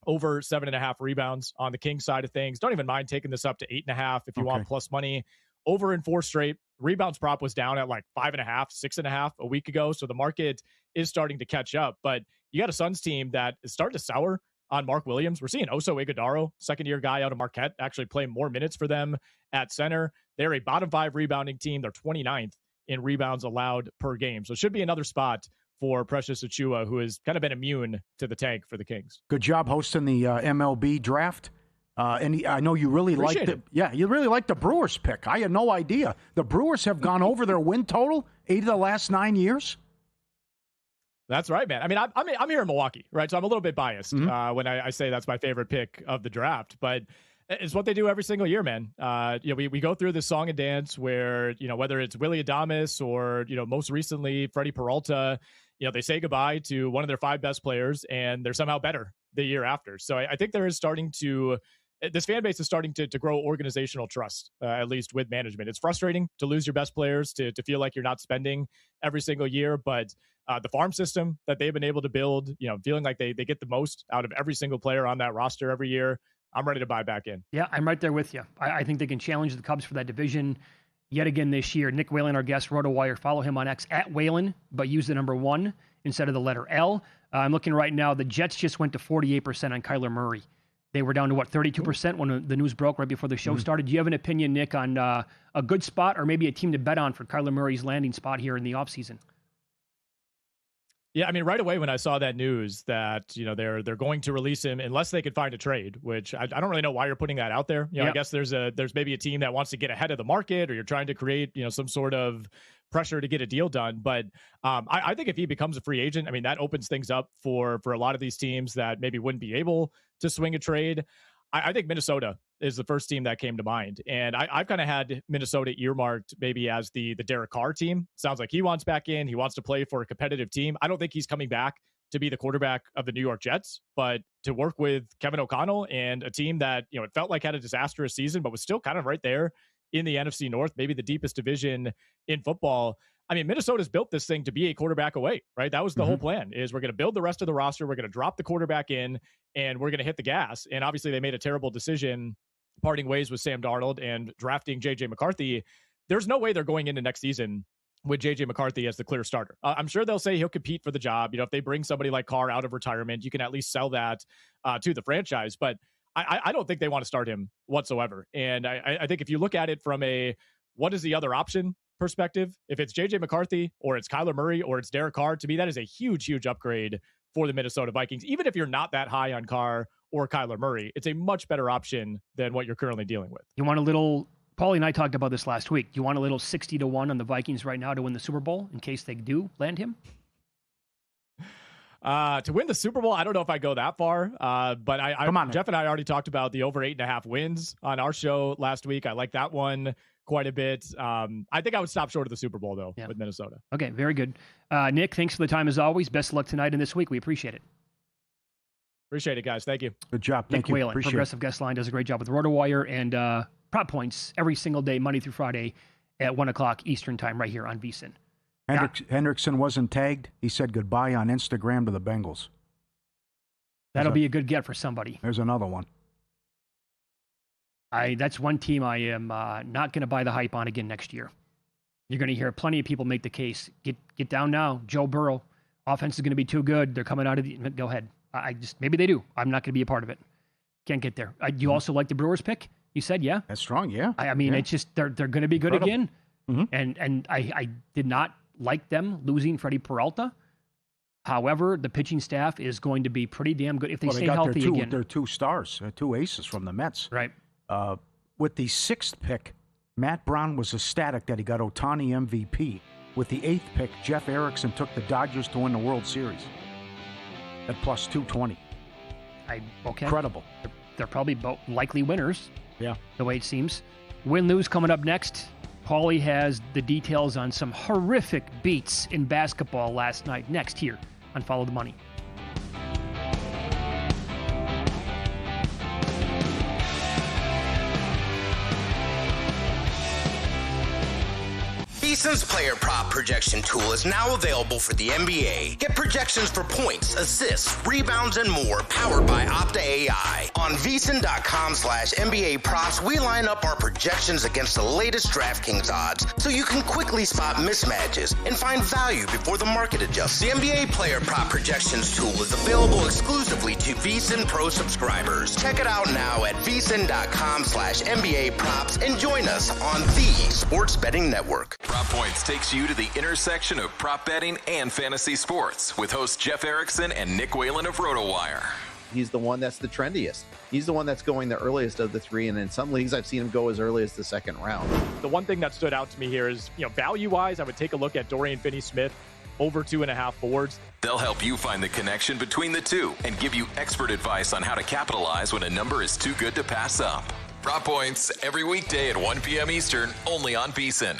over 7.5 rebounds on the Kings side of things. Don't even mind taking this up to 8.5 if you want plus money. Over in 4 straight. Rebounds prop was down at like 5.5, 6.5 a week ago. So the market is starting to catch up, but you got a Suns team that is starting to sour on Mark Williams. We're seeing Oso Ighodaro, second-year guy out of Marquette, actually play more minutes for them at center. They're a bottom 5 rebounding team. They're 29th in rebounds allowed per game. So it should be another spot for Precious Achiuwa, who has kind of been immune to the tank for the Kings. Good job hosting the MLB draft. And I know you really like you really like the Brewers pick. I had no idea. The Brewers have gone over their win total 8 of the last 9 years. That's right, man. I mean, I'm here in Milwaukee, right? So I'm a little bit biased when I say that's my favorite pick of the draft, but it's what they do every single year, man. We go through this song and dance where, whether it's Willy Adames or, most recently Freddie Peralta, they say goodbye to one of their 5 best players and they're somehow better the year after. So I think this fan base is starting to grow organizational trust, at least with management. It's frustrating to lose your best players, to feel like you're not spending every single year, but the farm system that they've been able to build, feeling like they get the most out of every single player on that roster every year, I'm ready to buy back in. Yeah, I'm right there with you. I think they can challenge the Cubs for that division yet again this year. Nick Whan, our guest, RotoWire. Follow him on X at Whalen, but use the number 1 instead of the letter L. I'm looking right now. The Jets just went to 48% on Kyler Murray. They were down to, 32% when the news broke right before the show started. Do you have an opinion, Nick, on a good spot or maybe a team to bet on for Kyler Murray's landing spot here in the offseason? Yeah, I mean, right away when I saw that news that, they're going to release him unless they could find a trade, which I don't really know why you're putting that out there. I guess there's maybe a team that wants to get ahead of the market, or you're trying to create, some sort of pressure to get a deal done. But I think if he becomes a free agent, I mean, that opens things up for a lot of these teams that maybe wouldn't be able to swing a trade. I think Minnesota is the first team that came to mind. And I've kind of had Minnesota earmarked maybe as the Derek Carr team. Sounds like he wants back in. He wants to play for a competitive team. I don't think he's coming back to be the quarterback of the New York Jets, but to work with Kevin O'Connell and a team that, it felt like had a disastrous season, but was still kind of right there in the NFC North, maybe the deepest division in football. I mean, Minnesota's built this thing to be a quarterback away, right? That was the whole plan, is we're going to build the rest of the roster. We're going to drop the quarterback in and we're going to hit the gas. And obviously they made a terrible decision parting ways with Sam Darnold and drafting JJ McCarthy. There's no way they're going into next season with JJ McCarthy as the clear starter. I'm sure they'll say he'll compete for the job. If they bring somebody like Carr out of retirement, you can at least sell that to the franchise. But I don't think they want to start him whatsoever. And I think if you look at it from a what is the other option perspective, if it's JJ McCarthy or it's Kyler Murray or it's Derek Carr, to me, that is a huge, huge upgrade for the Minnesota Vikings. Even if you're not that high on Carr or Kyler Murray, it's a much better option than what you're currently dealing with. You want a little, Paulie and I talked about this last week. You want a little 60-1 on the Vikings right now to win the Super Bowl in case they do land him? To win the Super Bowl, I don't know if I go that far, but Jeff and I already talked about the over 8.5 wins on our show last week. I like that one quite a bit. I think I would stop short of the Super Bowl, though, with Minnesota. Okay, very good. Nick, thanks for the time as always. Best of luck tonight and this week. We appreciate it. Appreciate it, guys. Thank you. Good job. Nick Thank you. Whalen, Progressive Guest Line, does a great job with RotoWire and Prop Points every single day, Monday through Friday at 1 o'clock Eastern Time right here on VSiN. Hendrickson wasn't tagged. He said goodbye on Instagram to the Bengals. That'll be a good get for somebody. There's another one. That's one team I am not going to buy the hype on again next year. You're going to hear plenty of people make the case. Get down now. Joe Burrow, offense is going to be too good. They're coming out of the – go ahead. Maybe they do. I'm not going to be a part of it. Can't get there. You also like the Brewers pick? You said, yeah? That's strong, yeah. I mean, it's just they're going to be good again. And I did not like them losing Freddie Peralta. However, the pitching staff is going to be pretty damn good if they stay healthy again. They're 2 stars, 2 aces from the Mets. Right. With the 6th pick, Matt Brown was ecstatic that he got Ohtani MVP. With the 8th pick, Jeff Erickson took the Dodgers to win the World Series at plus 220. Okay. Incredible. They're probably both likely winners. Yeah. The way it seems. Win-lose coming up next. Paulie has the details on some horrific beats in basketball last night. Next here on Follow the Money. VSiN's player prop projection tool is now available for the NBA. Get projections for points, assists, rebounds, and more powered by Opta AI. On VSiN.com/NBA props, we line up our projections against the latest DraftKings odds so you can quickly spot mismatches and find value before the market adjusts. The NBA player prop projections tool is available exclusively to VSiN Pro subscribers. Check it out now at VSiN.com/NBA props and join us on the Sports Betting Network. Prop Points takes you to the intersection of prop betting and fantasy sports with hosts Jeff Erickson and Nick Whan of RotoWire. He's the one that's the trendiest. He's the one that's going the earliest of the 3, and in some leagues I've seen him go as early as the 2nd round. The one thing that stood out to me here is, value-wise, I would take a look at Dorian Finney-Smith over 2.5 boards. They'll help you find the connection between the two and give you expert advice on how to capitalize when a number is too good to pass up. Prop Points every weekday at 1 p.m. Eastern, only on VSiN.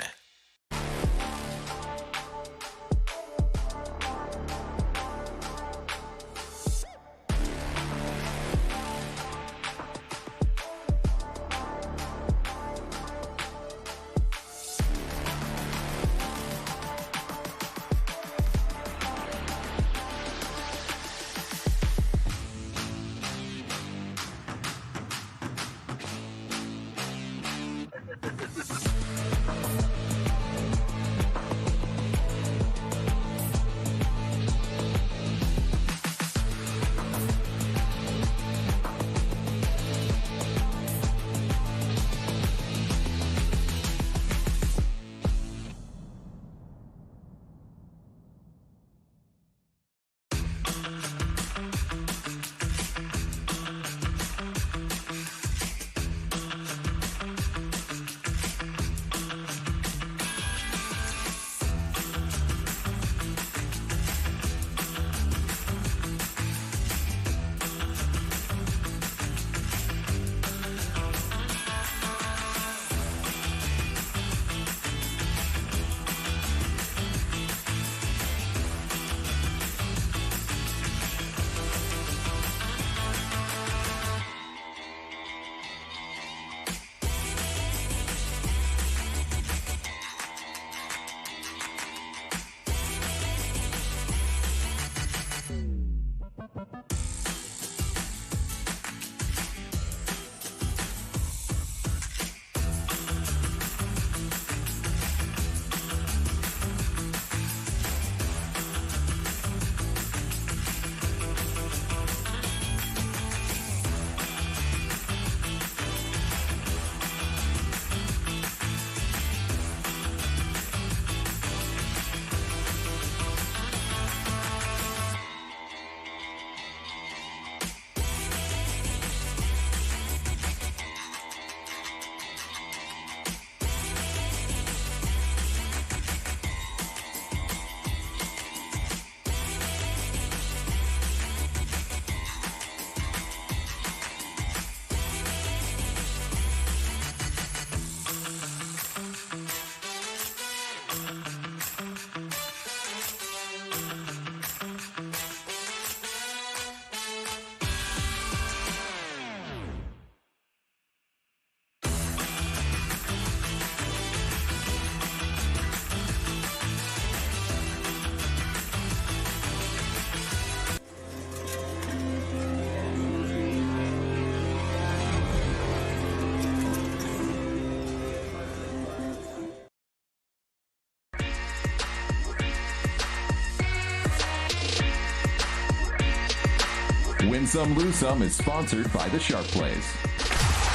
Win Some, Lose Some is sponsored by the Sharp Plays.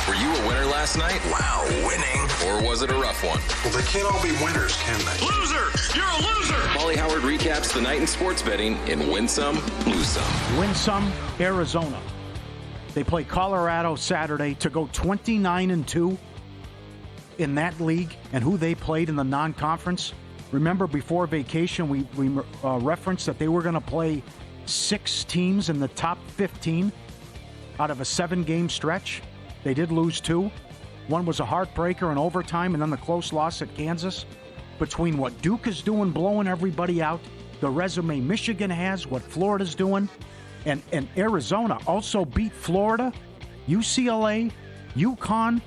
Were you a winner last night? Wow, winning. Or was it a rough one? Well, they can't all be winners, can they? Loser! You're a loser! Molly Howard recaps the night in sports betting in Win Some, Lose Some. Win Some, Arizona. They play Colorado Saturday to go 29-2 in that league, and who they played in the non-conference. Remember, before vacation, we referenced that they were going to play 6 teams in the top 15 out of a 7-game stretch. They did lose 2. One was a heartbreaker in overtime, and then the close loss at Kansas. Between what Duke is doing, blowing everybody out, the resume Michigan has, what Florida's doing, and Arizona also beat Florida, UCLA, UConn,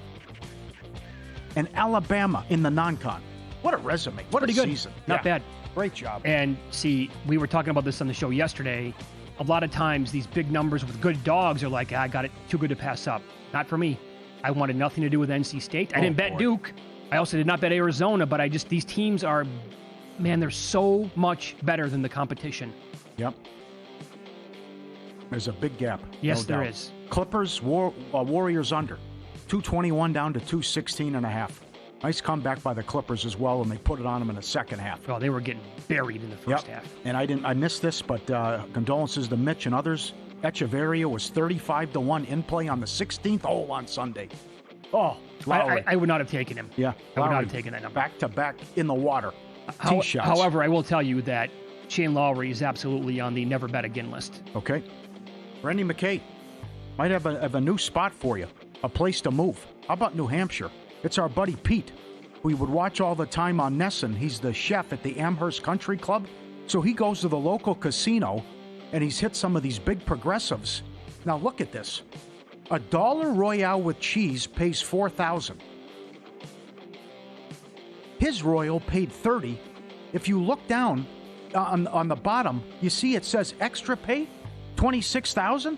and Alabama in the non-con. What a resume. What a season. Not bad. Great job. And see, we were talking about this on the show yesterday. A lot of times these big numbers with good dogs are like, I got it too good to pass up. Not for me. I wanted nothing to do with NC State. I didn't bet Duke. I also did not bet Arizona, but these teams are, man, they're so much better than the competition. Yep. There's a big gap. Yes, no there doubt. is. Clippers, Warriors under. 221 down to 216.5. Nice comeback by the Clippers as well, and they put it on them in the second half. Well, they were getting buried in the first half. And I missed this, but condolences to Mitch and others. Echeverria was 35-1 in play on the 16th hole on Sunday. Oh, Lowry. I would not have taken him. Yeah, I would not have taken that number. Back-to-back in the water. Tee shots. However, I will tell you that Shane Lowry is absolutely on the never bet again list. Okay. Randy McKay might have a new spot for you, a place to move. How about New Hampshire? It's our buddy Pete, who we would watch all the time on Nesson. He's the chef at the Amherst Country Club. So he goes to the local casino, and he's hit some of these big progressives. Now look at this. $1 Royale with cheese pays $4,000. His Royal paid $30. If you look down on the bottom, you see it says extra pay, $26,000.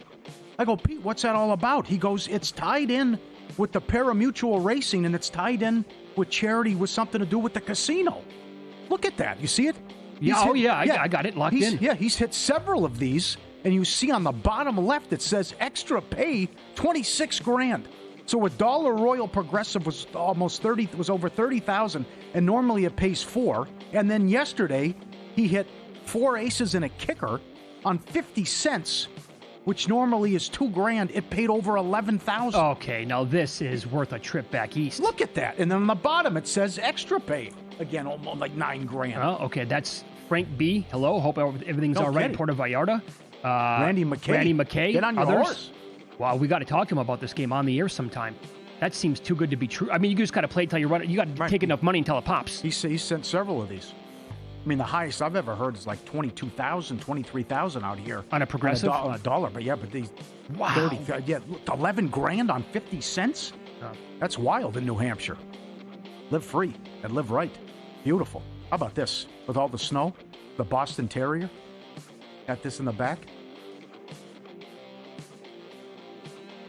I go, Pete, what's that all about? He goes, it's tied in with the pari-mutuel racing, and it's tied in with charity with something to do with the casino. Look at that. You see it? I got it locked in. Yeah, he's hit several of these, and you see on the bottom left it says extra pay, $26,000. So $1 Royal Progressive was was over $30,000, and normally it pays $4,000. And then yesterday he hit 4 aces and a kicker on 50 cents, which normally is $2,000. It paid over $11,000. Okay, now this is worth a trip back east. Look at that. And then on the bottom it says extra pay. Again, almost like $9,000. Oh, okay. That's Frank B. Hello. Hope everything's all right in Puerto Vallarta. Randy McKay. Get on your horse. Wow, we got to talk to him about this game on the air sometime. That seems too good to be true. I mean, you just got to play till you run. You got to take enough money until it pops. He sent several of these. I mean, the highest I've ever heard is like 22,000, 23,000 out here on a progressive. On a dollar, but these 30, look, $11,000 on 50 cents. That's wild in New Hampshire. Live free and live right. Beautiful. How about this? With all the snow, the Boston Terrier. Got this in the back.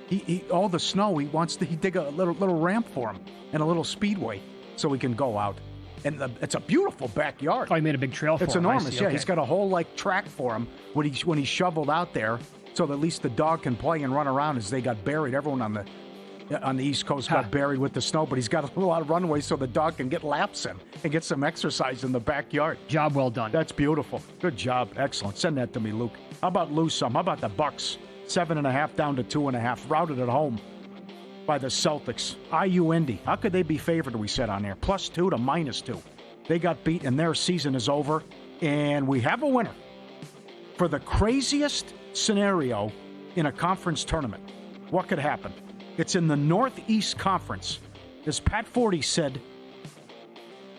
He all the snow. He wants to. He dig a little ramp for him and a little speedway so he can go out. And it's a beautiful backyard. Oh, he made a big trail for him. It's enormous. Yeah, he's got a whole track for him when he shoveled out there, so that at least the dog can play and run around as they got buried. Everyone on the East Coast got buried with the snow, but he's got a lot of runway so the dog can get laps in and get some exercise in the backyard. Job well done. That's beautiful. Good job. Excellent. Send that to me, Luke. How about lose some? How about the Bucks? 7.5 down to 2.5. Routed at home by the Celtics. IU Indy. How could they be favored, we said on there? +2 to -2. They got beat and their season is over. And we have a winner for the craziest scenario in a conference tournament. What could happen? It's in the Northeast Conference. As Pat Forty said,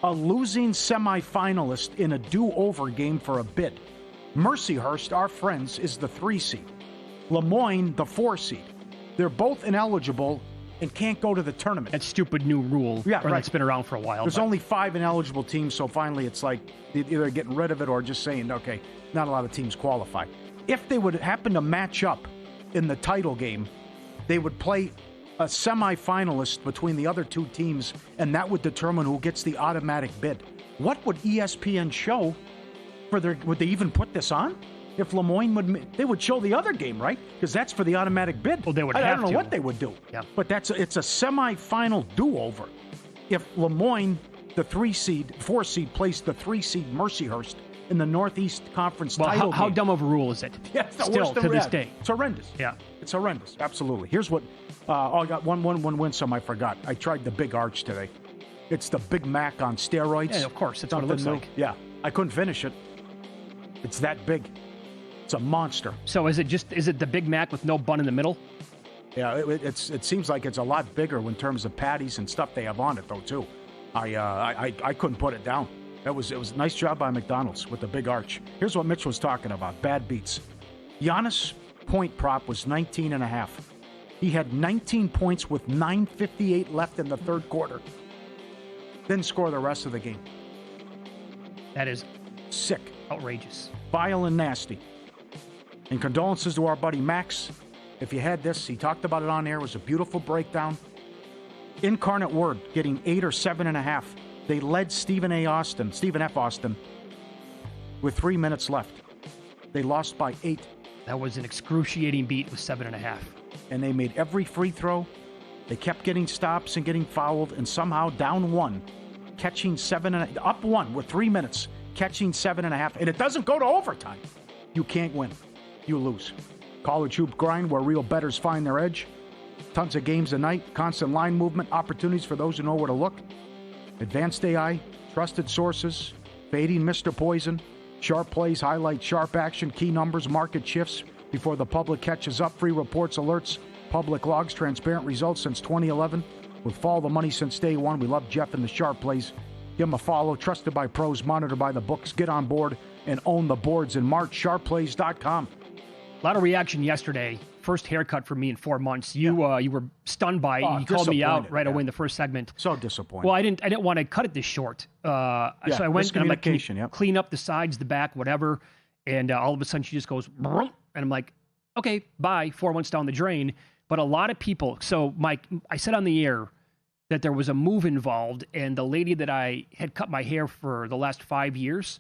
a losing semifinalist in a do-over game for a bid. Mercyhurst, our friends, is the 3 seed. Lemoyne, the 4 seed. They're both ineligible and can't go to the tournament. That stupid new rule. Yeah, right. That's been around for a while. There's only 5 ineligible teams, so finally it's like either getting rid of it or just saying, okay, not a lot of teams qualify. If they would happen to match up in the title game, they would play a semifinalist between the other 2 teams, and that would determine who gets the automatic bid. What would ESPN show for would they even put this on? if Lemoyne they would show the other game, right? Because that's for the automatic bid. Well, they would I have don't know to. what they would do. Yeah. But it's a semifinal do-over. If Lemoyne, the 4 seed, placed the 3 seed Mercyhurst in the Northeast Conference title game. How dumb of a rule is it? Yeah, it's the Still, worst to this day. It's horrendous. Yeah. It's horrendous. Absolutely. Here's what I got one win, some I forgot. I tried the Big Arch today. It's the Big Mac on steroids. Yeah, of course. That's what it looks like. Yeah. I couldn't finish it. It's that big. It's a monster. So is it the Big Mac with no bun in the middle? Yeah, it seems like it's a lot bigger in terms of patties and stuff they have on it, though, too. I couldn't put it down. It was a nice job by McDonald's with the Big Arch. Here's what Mitch was talking about, bad beats. Giannis' point prop was 19.5. He had 19 points with 9:58 left in the third quarter. Didn't score the rest of the game. That is sick. Outrageous. Vile and nasty. And condolences to our buddy Max. If you had this, he talked about it on air. It was a beautiful breakdown. Incarnate Word getting 8 or 7.5. They led Stephen F. Austin, with 3 minutes left. They lost by 8. That was an excruciating beat with 7.5. And they made every free throw. They kept getting stops and getting fouled, and somehow down 1, catching 7.5, up 1 with 3 minutes, catching 7.5, and it doesn't go to overtime. You can't win. You lose. College hoop grind where real bettors find their edge. Tons of games a night, constant line movement, opportunities for those who know where to look. Advanced AI, trusted sources, fading Mr. Poison, sharp plays, highlight sharp action, key numbers, market shifts before the public catches up, free reports, alerts, public logs, transparent results since 2011. With Follow the Money since day one, we love Jeff and the sharp plays. Give him a follow, trusted by pros, monitored by the books. Get on board and own the boards in March. Sharpplays.com. A lot of reaction yesterday. First haircut for me in 4 months. You were stunned by it. You called me out right away in the first segment. So disappointed. Well, I didn't want to cut it this short. So I went and I'm like, clean up the sides, the back, whatever. And all of a sudden she just goes, and I'm like, okay, bye. 4 months down the drain. But a lot of people. So Mike, I said on the air that there was a move involved, and the lady that I had cut my hair for the last 5 years.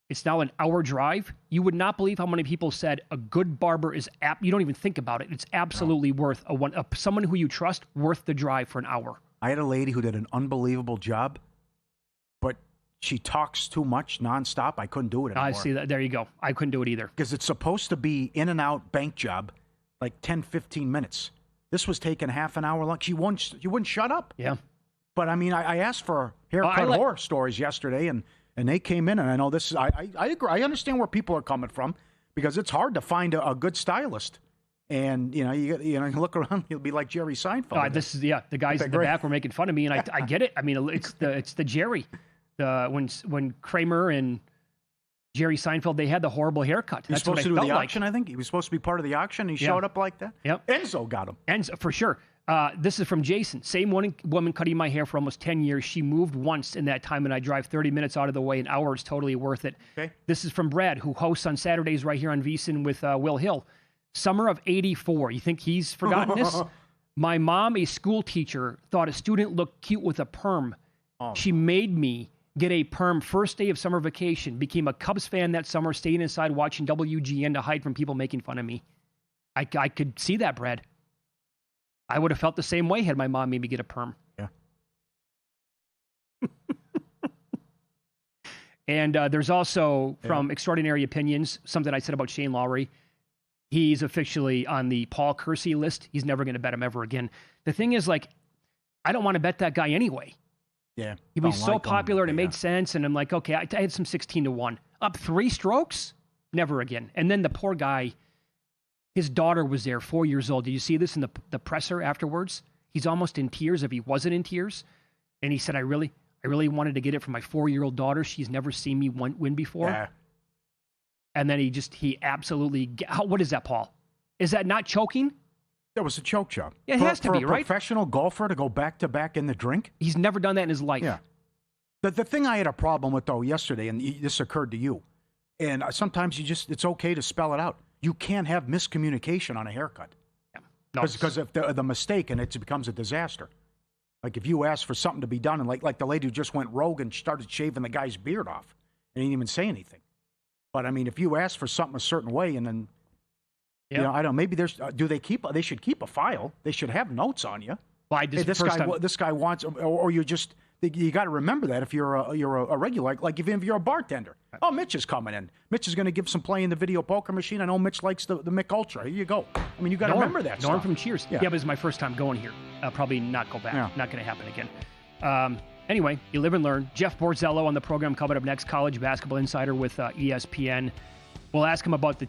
It's now an hour drive. You would not believe how many people said a good barber is you don't even think about it. It's absolutely worth someone who you trust, worth the drive for an hour. I had a lady who did an unbelievable job, but she talks too much nonstop. I couldn't do it anymore. I see that. There you go. I couldn't do it either. Because it's supposed to be in and out bank job, like 10, 15 minutes. This was taking half an hour long. She wouldn't shut up. Yeah. But I mean, I asked for haircut horror stories yesterday, and they came in, and I know this is, I agree. I understand where people are coming from, because it's hard to find a good stylist. And, you look around, you'll be like Jerry Seinfeld. This is, the guys in the back were making fun of me, and I get it. I mean, it's the Jerry. When Kramer and Jerry Seinfeld, they had the horrible haircut. He's supposed to do the auction, I think. He was supposed to be part of the auction. He showed up like that. Yep. Enzo got him. Enzo, for sure. This is from Jason. Same woman cutting my hair for almost 10 years. She moved once in that time, and I drive 30 minutes out of the way. An hour is totally worth it. Okay. This is from Brad, who hosts on Saturdays right here on VSiN with Will Hill. Summer of 84. You think he's forgotten this? My mom, a school teacher, thought a student looked cute with a perm. Oh. She made me get a perm first day of summer vacation. Became a Cubs fan that summer, staying inside watching WGN to hide from people making fun of me. I could see that, Brad. I would have felt the same way had my mom made me get a perm. Yeah. And there's also from Extraordinary Opinions, something I said about Shane Lowry. He's officially on the Paul Kersey list. He's never going to bet him ever again. The thing is, I don't want to bet that guy anyway. Yeah. He was so popular and it made sense. And I'm like, okay, I had some 16-1. Up 3 strokes? Never again. And then the poor guy, his daughter was there, 4 years old. Did you see this in the presser afterwards? He's almost in tears if he wasn't in tears. And he said, I really wanted to get it for my 4-year-old daughter. She's never seen me win before. Yeah. And then he absolutely, what is that, Paul? Is that not choking? That was a choke job. Yeah, it has to be, right? For a professional golfer to go back-to-back in the drink? He's never done that in his life. Yeah. The thing I had a problem with, though, yesterday, and this occurred to you, and sometimes it's okay to spell it out. You can't have miscommunication on a haircut. Yeah. Because if the mistake, and it becomes a disaster. Like if you ask for something to be done, and like the lady who just went rogue and started shaving the guy's beard off, and he didn't even say anything. But I mean, if you ask for something a certain way, and then Yep. you know, I don't. Maybe there's. They should keep a file. They should have notes on you. Well, This guy wants, or you just. You got to remember that if you're a regular, like if you're a bartender. Oh, Mitch is coming in. Mitch is going to give some play in the video poker machine. I know Mitch likes the Mick Ultra. Here you go. I mean, you got to remember that. Norm stuff. from Cheers. Yeah, but it's my first time going here. I'll probably not go back. Yeah. Not going to happen again. Anyway, you live and learn. Jeff Borzello on the program coming up next. College Basketball Insider with ESPN. We'll ask him about the